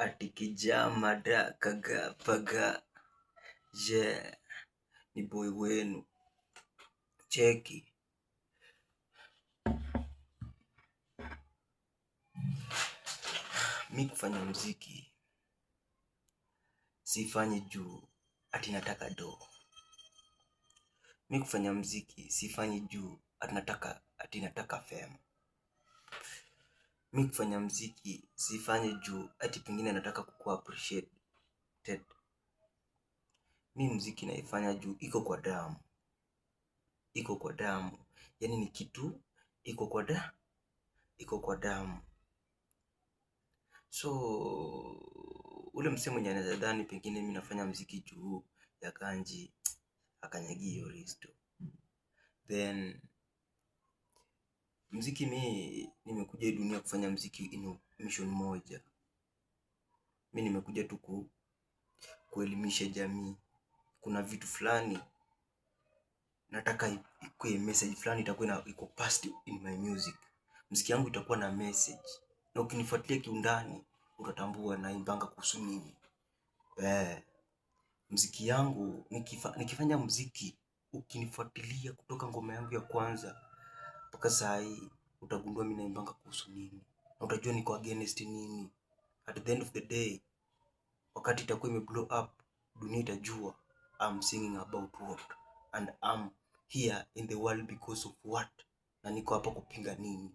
ati kijama da kaga paga je ni boy wenu. Cheki mi kufanya muziki sifanyi juu ati nataka do. Mi kufanya muziki sifanyi juu ati nataka fame. Mi kufanya muziki sifanyi juu ati pengine nataka kukuwa appreciated. Mi muziki naifanya juu iko kwa damu. Iko kwa damu. Yani ni kitu iko kwa damu. So ule msee mwenye anaweza dhani pengine mi nafanya muziki juu ya kanji akanyagi hiyo risto. Then muziki mi nimekuja hii dunia kufanya muziki in mission moja. Mi nimekuja tu kuelimisha jamii. Kuna vitu fulani nataka ikuwe message fulani itakuwa iko passed in my music. Muziki yangu itakuwa na message. Na ukinifuatilia kiundani utatambua naimbanga kuhusu nini. Muziki yangu nikifanya muziki ukinifuatilia kutoka ngoma yangu ya kwanza mpaka saa hii utagundua mimi naimbanga kuhusu nini. Na utajua niko against nini. At the end of the day, wakati itakuwa ime blow up, dunia itajua I'm singing about what and I'm here in the world because of what. Na niko hapa kupinga nini.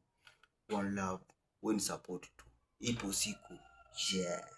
One love, when support tu. Ipo siku. Yeah.